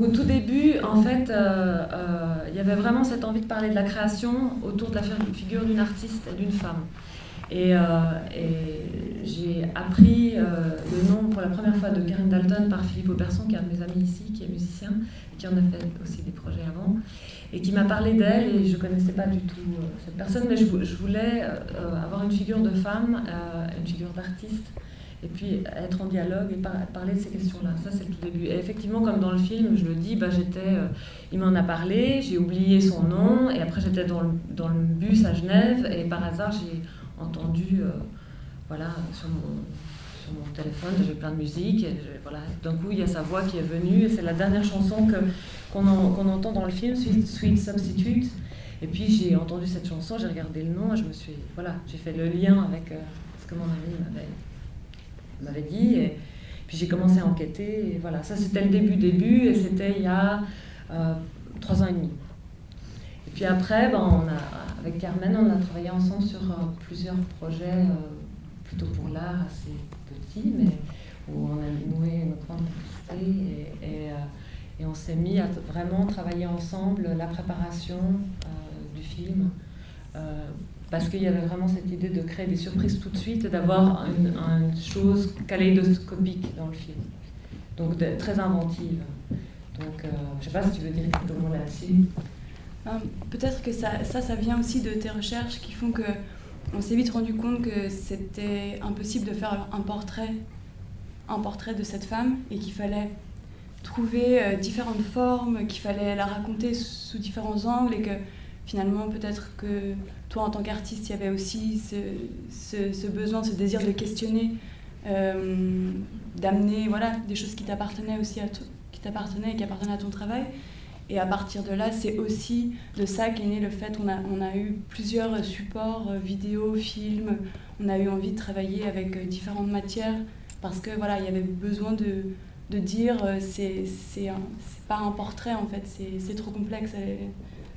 Au tout début, en fait, il y avait vraiment cette envie de parler de la création autour de la figure d'une artiste et d'une femme. Et j'ai appris le nom pour la première fois de Karine Dalton par Philippe Auberson, qui est un de mes amis ici, qui est musicien, qui en a fait aussi des projets avant, et qui m'a parlé d'elle, et je ne connaissais pas du tout cette personne, mais je voulais avoir une figure de femme, une figure d'artiste, et puis être en dialogue et parler de ces questions-là. Ça, c'est le tout début. Et effectivement, comme dans le film, je le dis, il m'en a parlé, j'ai oublié son nom, et après j'étais dans le bus à Genève, et par hasard, j'ai entendu, sur mon téléphone, j'ai plein de musique, et d'un coup, il y a sa voix qui est venue, et c'est la dernière chanson qu'on entend dans le film, Sweet Substitute. Et puis j'ai entendu cette chanson, j'ai regardé le nom, et j'ai fait le lien avec ce que mon ami m'avait dit, et puis j'ai commencé à enquêter, et voilà, ça c'était le début, et c'était il y a 3 ans et demi. Et puis après, avec Carmen, on a travaillé ensemble sur plusieurs projets, plutôt pour l'art, assez petits, mais où on a noué une grande complicité, et on s'est mis à vraiment travailler ensemble la préparation du film, parce qu'il y avait vraiment cette idée de créer des surprises tout de suite et d'avoir une chose kaléidoscopique dans le film, donc très inventive. Donc, je ne sais pas si tu veux dire quelque chose là-dessus. Peut-être que ça vient aussi de tes recherches qui font qu'on s'est vite rendu compte que c'était impossible de faire un portrait de cette femme, et qu'il fallait trouver différentes formes, qu'il fallait la raconter sous différents angles, et que finalement peut-être que toi en tant qu'artiste il y avait aussi ce besoin, ce désir de questionner, d'amener des choses qui t'appartenaient aussi qui t'appartenaient et qui appartenaient à ton travail. Et à partir de là, c'est aussi de ça qu'est né le fait qu'on a eu plusieurs supports, vidéos, films. On a eu envie de travailler avec différentes matières, parce que il y avait besoin de dire c'est pas un portrait en fait, c'est trop complexe.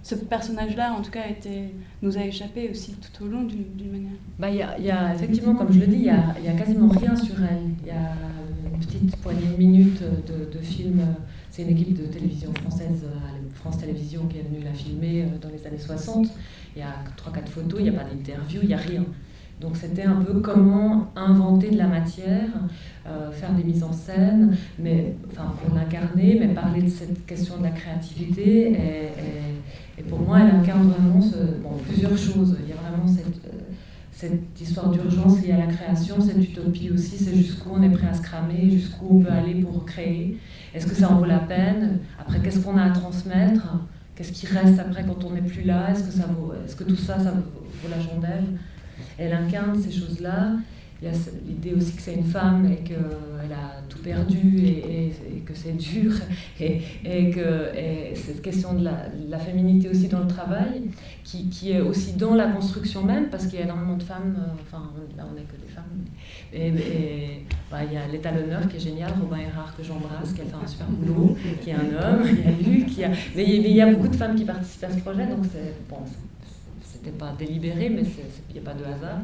Ce personnage-là, en tout cas, nous a échappé aussi tout au long d'une manière. Il y a effectivement, comme je le dis, il y a quasiment rien sur elle. Il y a une petite poignée de minutes de films. C'est une équipe de télévision française, France Télévisions, qui est venue la filmer dans les années 60. Il y a 3-4 photos, il n'y a pas d'interview, il n'y a rien. Donc c'était un peu comment inventer de la matière, faire des mises en scène, pour l'incarner, mais parler de cette question de la créativité. Et pour moi, elle incarne vraiment plusieurs choses. Il y a vraiment cette histoire d'urgence liée à la création, cette utopie aussi, c'est jusqu'où on est prêt à se cramer, jusqu'où on peut aller pour créer. Est-ce que ça en vaut la peine? Après, qu'est-ce qu'on a à transmettre? Qu'est-ce qui reste après quand on n'est plus là? Est-ce que tout ça, ça vaut la chandelle? Elle incarne ces choses-là. Il y a l'idée aussi que c'est une femme et qu'elle a tout perdu et que c'est dur, et cette question de la féminité aussi dans le travail, qui est aussi dans la construction même, parce qu'il y a énormément de femmes, là on n'est que des femmes, il y a l'étalonneur qui est génial, Robin Erard, que j'embrasse, qui a fait un super boulot, qui est un homme, il y a Luc, mais il y a beaucoup de femmes qui participent à ce projet, donc c'était pas délibéré, mais il n'y a pas de hasard.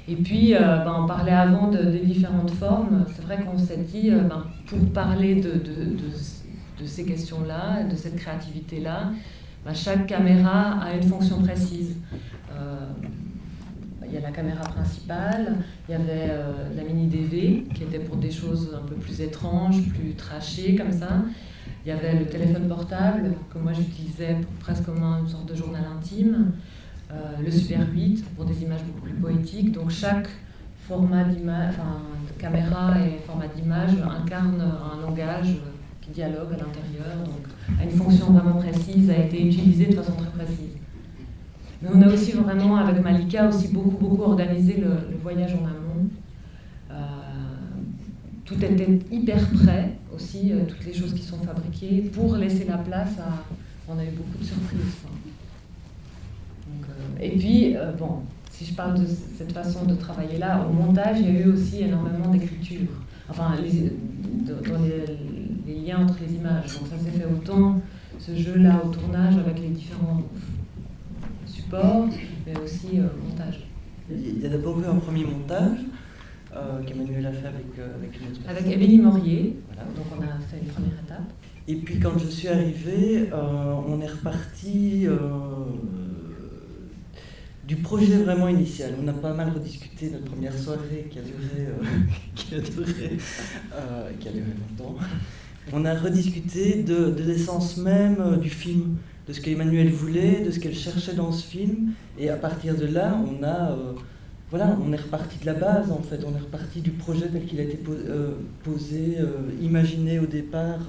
Et puis, on parlait avant des différentes formes. C'est vrai qu'on s'est dit, pour parler de ces questions-là, de cette créativité-là, chaque caméra a une fonction précise. Il y a la caméra principale, il y avait la mini DV, qui était pour des choses un peu plus étranges, plus trashées, comme ça. Il y avait le téléphone portable, que moi j'utilisais presque comme une sorte de journal intime. Le Super 8 pour des images beaucoup plus poétiques. Donc chaque format d'image, de caméra et format d'image incarne un langage qui dialogue à l'intérieur, donc a une fonction vraiment précise, a été utilisé de façon très précise. Mais on a aussi vraiment, avec Malika, aussi beaucoup organisé le voyage en amont. Tout était hyper prêt aussi, toutes les choses qui sont fabriquées, pour laisser la place à... On a eu beaucoup de surprises. Et puis, si je parle de cette façon de travailler là, au montage, il y a eu aussi énormément d'écriture. Dans les liens entre les images. Donc ça s'est fait autant, ce jeu-là, au tournage, avec les différents supports, mais aussi au montage. Il y a d'abord eu un premier montage qu'Emmanuel a fait avec une autre personne. Avec Émilie Morier, voilà, donc on a fait une première étape. Et puis quand je suis arrivé, on est reparti du projet vraiment initial. On a pas mal rediscuté notre première soirée qui a duré longtemps. On a rediscuté de l'essence même du film, de ce qu'Emmanuelle voulait, de ce qu'elle cherchait dans ce film. Et à partir de là, on est reparti de la base en fait. On est reparti du projet tel qu'il a été posé, imaginé au départ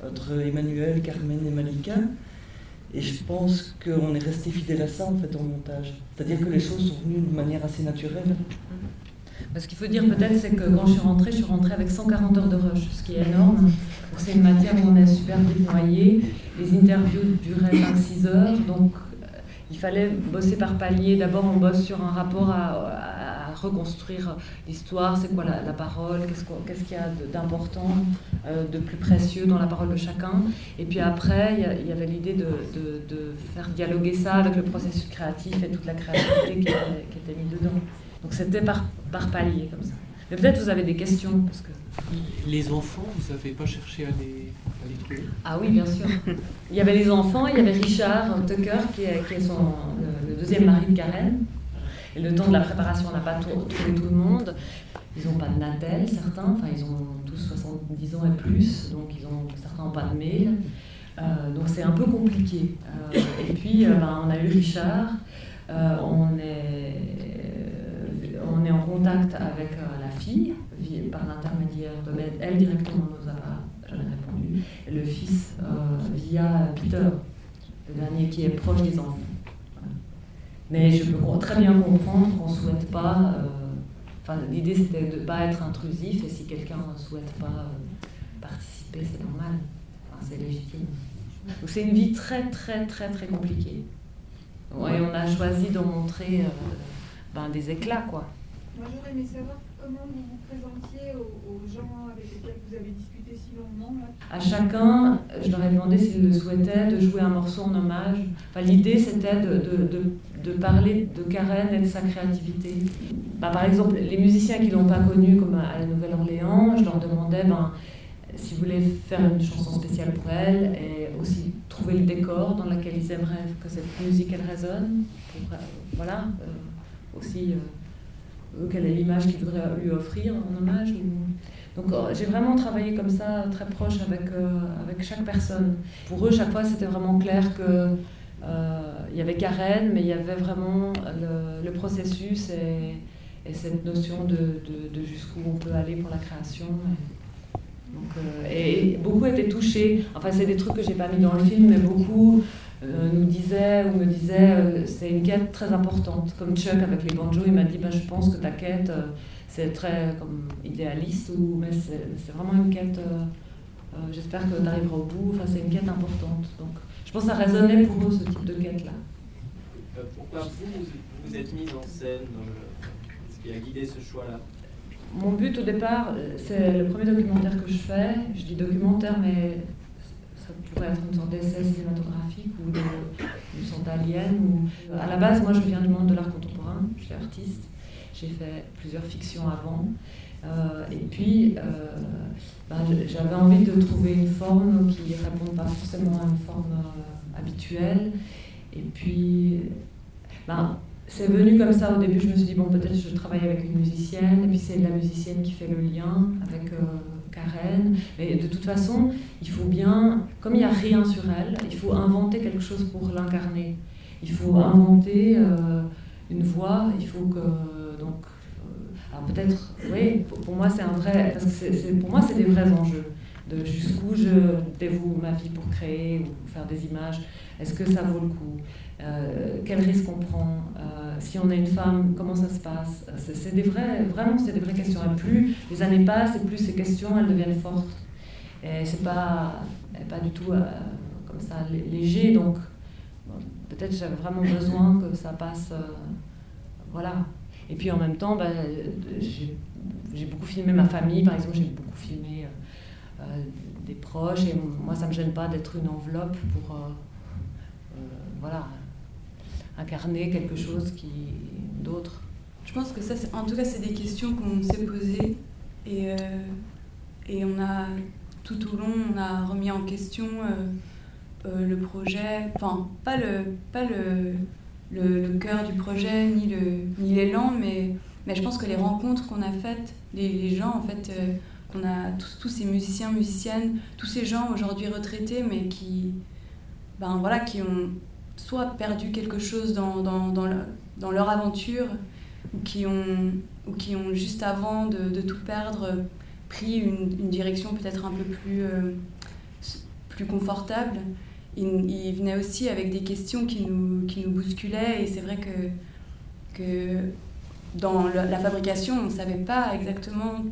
entre Emmanuelle, Carmen et Malika. Et je pense qu'on est resté fidèle à ça en fait en montage. C'est-à-dire que les choses sont venues de manière assez naturelle. Ce qu'il faut dire peut-être, c'est que quand je suis rentrée avec 140 heures de rush, ce qui est énorme. Donc c'est une matière où on est super vite noyé. Les interviews duraient 5-6 heures, donc il fallait bosser par palier. D'abord, on bosse sur un rapport à reconstruire l'histoire, c'est quoi la parole, qu'est-ce qu'il y a d'important, de plus précieux dans la parole de chacun. Et puis après, il y avait l'idée de faire dialoguer ça avec le processus créatif et toute la créativité qui était mise dedans. Donc c'était par palier comme ça. Mais peut-être vous avez des questions parce que... Les enfants, vous n'avez pas cherché à les trouver? Ah oui, bien sûr. Il y avait les enfants, il y avait Richard Tucker qui est le deuxième mari de Karen. Et le temps de la préparation, on n'a pas trouvé tout le monde. Ils n'ont pas de Natel, certains. Enfin, ils ont tous 70 ans et plus, donc certains n'ont pas de mail. Donc c'est un peu compliqué. Et puis on a eu Richard. On est en contact avec la fille par l'intermédiaire de elle directement ne nous a pas jamais répondu, et le fils via Peter, le dernier qui est proche des enfants. Voilà. Mais je peux très bien comprendre qu'on ne souhaite pas. L'idée c'était de ne pas être intrusif, et si quelqu'un ne souhaite pas participer, c'est normal, c'est légitime. Donc c'est une vie très très très très compliquée. Et on a choisi d'en montrer des éclats, quoi. Moi, j'aurais aimé savoir comment vous vous présentiez aux gens avec lesquels vous avez discuté si longuement. Là. À chacun, je leur ai demandé s'ils le souhaitaient, de jouer un morceau en hommage. L'idée, c'était de parler de Karen et de sa créativité. Par exemple, les musiciens qui ne l'ont pas connue, comme à la Nouvelle-Orléans, je leur demandais s'ils voulaient faire une chanson spéciale pour elle, et aussi trouver le décor dans lequel ils aimeraient que cette musique elle résonne. Aussi quelle est l'image qu'ils voudraient lui offrir en hommage. Donc j'ai vraiment travaillé comme ça, très proche avec chaque personne. Pour eux, chaque fois, c'était vraiment clair que il y avait Karen, mais il y avait vraiment le processus et cette notion de jusqu'où on peut aller pour la création. Et beaucoup étaient touchés. Enfin, c'est des trucs que j'ai pas mis dans le film, mais beaucoup me disaient c'est une quête très importante. Comme Chuck avec les banjos, il m'a dit je pense que ta quête c'est très comme idéaliste, mais c'est vraiment une quête. J'espère que tu arriveras au bout. Enfin, c'est une quête importante. Donc, je pense que ça résonnait pour eux ce type de quête là. Pourquoi vous êtes mise en scène? Ce qui a guidé ce choix-là? Mon but au départ, c'est le premier documentaire que je fais. Je dis documentaire, mais ça pourrait être une sorte d'essai cinématographique ou une sorte d'alien. À la base, moi, je viens du monde de l'art contemporain. Je suis artiste. J'ai fait plusieurs fictions avant. Et puis, j'avais envie de trouver une forme qui ne réponde pas forcément à une forme habituelle. Et puis, c'est venu comme ça au début. Je me suis dit, peut-être je travaille avec une musicienne, et puis c'est la musicienne qui fait le lien avec Karen. Mais de toute façon, il faut bien, comme il n'y a rien sur elle, il faut inventer quelque chose pour l'incarner. Il faut inventer une voix, il faut que... alors peut-être, oui, pour moi c'est un vrai... Parce que pour moi c'est des vrais enjeux. De jusqu'où je dévoue ma vie pour créer ou faire des images. Est-ce que ça vaut le coup? Quel risque on prend? Si on est une femme, comment ça se passe? C'est des vraies questions. Et plus les années passent, et plus ces questions elles deviennent fortes. Et c'est pas du tout comme ça léger. Donc peut-être j'avais vraiment besoin que ça passe. Voilà. Et puis en même temps, j'ai beaucoup filmé ma famille, par exemple, j'ai beaucoup filmé des proches, et moi ça me gêne pas d'être une enveloppe pour incarner quelque chose d'autre. Je pense que ça, en tout cas, c'est des questions qu'on s'est posées, et on a tout au long, on a remis en question le projet, enfin, pas le cœur du projet, ni l'élan, mais je pense que les rencontres qu'on a faites, les gens, en fait, qu'on a tous ces musiciens, musiciennes, tous ces gens aujourd'hui retraités, mais qui ont soit perdu quelque chose dans leur aventure, ou qui ont juste avant de tout perdre, pris une direction peut-être un peu plus confortable. Il venait aussi avec des questions qui nous bousculaient, et c'est vrai que dans la fabrication, on ne savait pas exactement,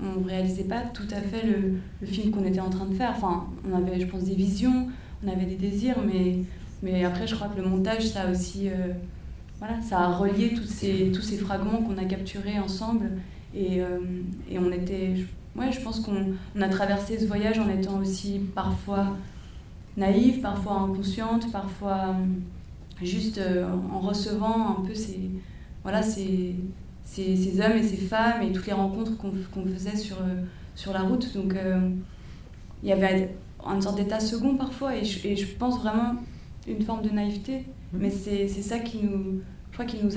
on ne réalisait pas tout à fait le film qu'on était en train de faire. Enfin, on avait, je pense, des visions, on avait des désirs, mais après, je crois que le montage, ça a aussi... ça a relié tous ces fragments qu'on a capturés ensemble, et on était... je pense qu'on a traversé ce voyage en étant aussi parfois naïve, parfois inconsciente, parfois juste en recevant un peu ces hommes et ces femmes et toutes les rencontres qu'on faisait sur la route. Donc il y avait une sorte d'état second parfois, et je pense vraiment une forme de naïveté, mais c'est ça qui nous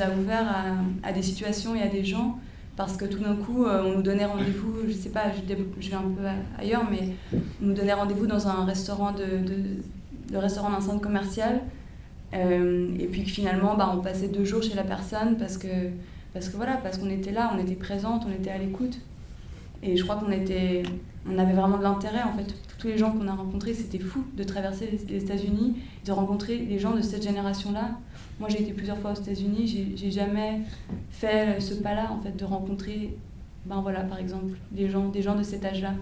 a ouvert à des situations et à des gens, parce que tout d'un coup on nous donnait rendez-vous, je sais pas, je vais un peu ailleurs, mais on nous donnait rendez-vous dans un restaurant le restaurant d'un centre commercial, et puis que finalement on passait 2 jours chez la personne parce qu'on était là, on était présente, on était à l'écoute, et je crois qu'on avait vraiment de l'intérêt, en fait. Tous les gens qu'on a rencontrés, c'était fou de traverser les États-Unis, de rencontrer des gens de cette génération-là. Moi, j'ai été plusieurs fois aux États-Unis, j'ai jamais fait ce pas-là, en fait, de rencontrer, par exemple, des gens de cet âge-là.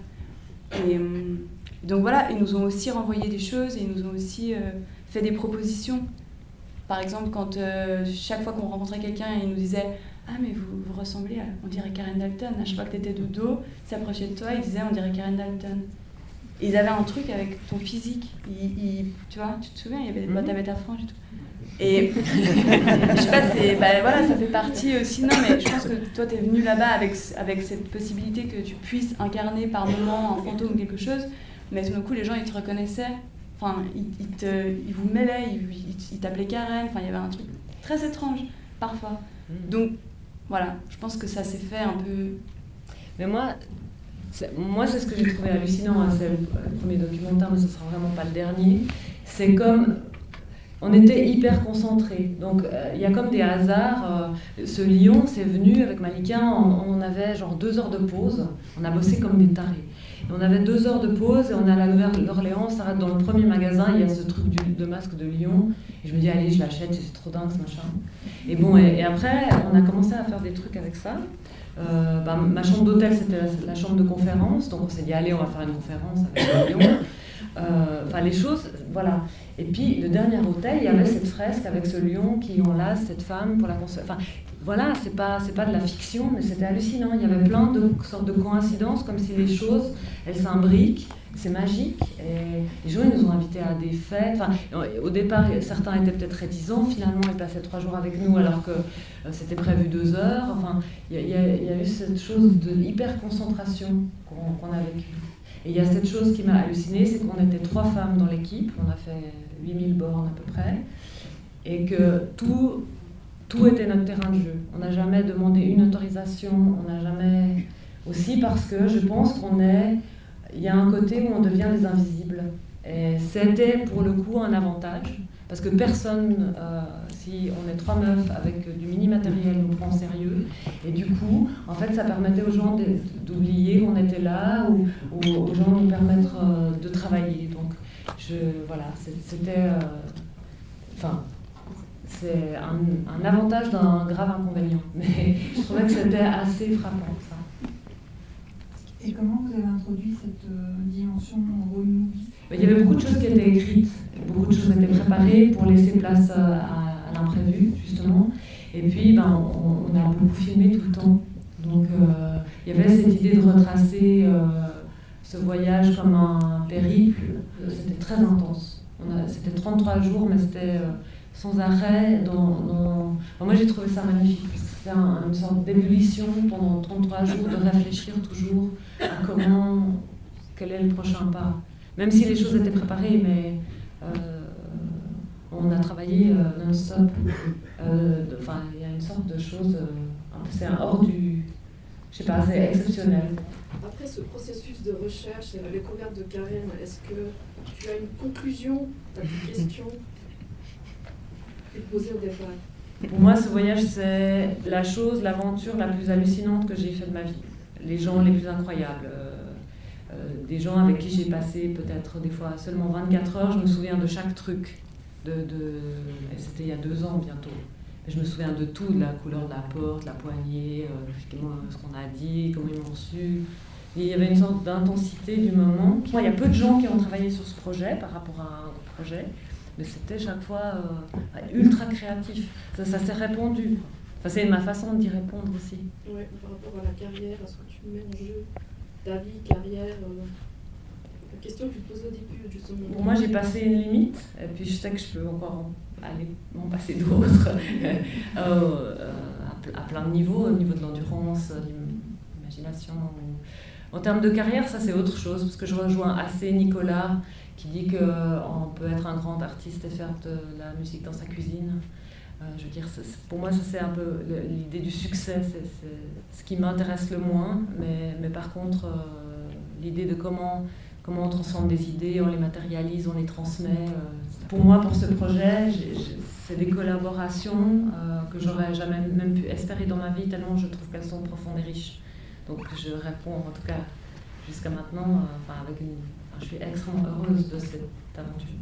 Et donc voilà, ils nous ont aussi renvoyé des choses, et ils nous ont aussi fait des propositions. Par exemple, quand chaque fois qu'on rencontrait quelqu'un, ils nous disaient « Ah, mais vous ressemblez on dirait Karen Dalton. À chaque fois que tu étais de dos, ils s'approchaient de toi, ils disaient « On dirait Karen Dalton. » Et ils avaient un truc avec ton physique. Tu vois, tu te souviens, il y avait des boîtes avec ta frange et tout. Et je sais pas, ça fait partie aussi. Non, mais je pense que toi, t'es venu là-bas avec cette possibilité que tu puisses incarner par moment un fantôme ou quelque chose, mais tout d'un coup, les gens, ils te reconnaissaient. Enfin, ils vous mêlaient, ils t'appelaient Karen. Enfin, il y avait un truc très étrange, parfois. Donc, voilà, je pense que ça s'est fait un peu... Mais moi, c'est ce que j'ai trouvé hallucinant, hein, c'est le premier documentaire, mais ce sera vraiment pas le dernier. C'est comme... On était hyper concentrés, donc il y a comme des hasards. Ce lion, c'est venu avec Malika, on avait genre 2 heures de pause, on a bossé comme des tarés. Et on avait 2 heures de pause et on est à la Nouvelle-Orléans, on s'arrête dans le premier magasin, il y a ce truc de masque de lion, et je me dis allez, je l'achète, c'est trop dingue ce machin. Et bon, et après, on a commencé à faire des trucs avec ça. Ma chambre d'hôtel, c'était la chambre de conférence, donc on s'est dit allez, on va faire une conférence avec le lion. Enfin, les choses, voilà. Et puis, le dernier hôtel, il y avait cette fresque avec ce lion qui enlace cette femme pour la consoler. Enfin, voilà, c'est pas de la fiction, mais c'était hallucinant. Il y avait plein de sortes de coïncidences, comme si les choses, elles s'imbriquent. C'est magique. Et les gens, ils nous ont invités à des fêtes. Enfin, au départ, certains étaient peut-être réticents. Finalement, ils passaient 3 jours avec nous, alors que c'était prévu 2 heures. Enfin, il y a eu cette chose de hyper-concentration qu'on a vécue. Et il y a cette chose qui m'a hallucinée, c'est qu'on était 3 femmes dans l'équipe, on a fait 8000 bornes à peu près, et que tout était notre terrain de jeu. On n'a jamais demandé une autorisation, on n'a jamais... Aussi parce que je pense il y a un côté où on devient des invisibles. Et c'était pour le coup un avantage, parce que personne, si on est 3 meufs avec du mini-matériel, nous prend au sérieux. Et du coup, en fait, ça permettait aux gens d'oublier qu'on était là, ou aux gens de nous permettre de travailler. Donc, voilà, c'était... c'est un avantage d'un grave inconvénient. Mais je trouvais que c'était assez frappant, ça. Et comment vous avez introduit cette dimension road movie ? Il y avait beaucoup de choses qui étaient écrites, beaucoup de choses étaient préparées pour laisser place à l'imprévu, justement. Et puis, on a beaucoup filmé tout le temps. Donc, il y avait cette idée de retracer ce voyage comme un périple. C'était très intense. C'était 33 jours, mais c'était sans arrêt. Moi, j'ai trouvé ça magnifique, parce que c'était une sorte d'ébullition pendant 33 jours, de réfléchir toujours à comment quel est le prochain pas. Même si les choses étaient préparées, mais on a travaillé non-stop. Enfin, il y a une sorte de chose, c'est hors du... Je sais pas, c'est exceptionnel. Après ce processus de recherche et la découverte de Karen, est-ce que tu as une conclusion à tes questions que tu te posais au départ? Pour moi, ce voyage, c'est l'aventure la plus hallucinante que j'ai faite de ma vie. Les gens les plus incroyables. Des gens avec qui j'ai passé peut-être des fois seulement 24 heures. Je me souviens de chaque truc. Et c'était il y a 2 ans bientôt. Et je me souviens de tout, de la couleur de la porte, la poignée, ce qu'on a dit, comment ils m'ont reçu. Et il y avait une sorte d'intensité du moment. Il y a peu de gens qui ont travaillé sur ce projet par rapport à un autre projet. Mais c'était chaque fois ultra créatif. Ça s'est répondu. Enfin, c'est ma façon d'y répondre aussi. Oui, par rapport à la carrière, à ce que tu mets en jeu, ta vie, carrière, la question que tu te poses au début, justement. Pour moi, j'ai passé une limite, et puis je sais que je peux encore aller m'en passer d'autres, à plein de niveaux, au niveau de l'endurance, l'imagination. En termes de carrière, ça c'est autre chose, parce que je rejoins assez Nicolas, qui dit qu'on peut être un grand artiste et faire de la musique dans sa cuisine. Je veux dire, pour moi, ça c'est un peu l'idée du succès, c'est ce qui m'intéresse le moins, mais par contre, l'idée de comment on transforme des idées, on les matérialise, on les transmet. Pour moi, pour ce projet, c'est des collaborations que j'aurais jamais même pu espérer dans ma vie, tellement je trouve qu'elles sont profondes et riches. Donc je réponds, en tout cas, jusqu'à maintenant, je suis extrêmement heureuse de cette aventure.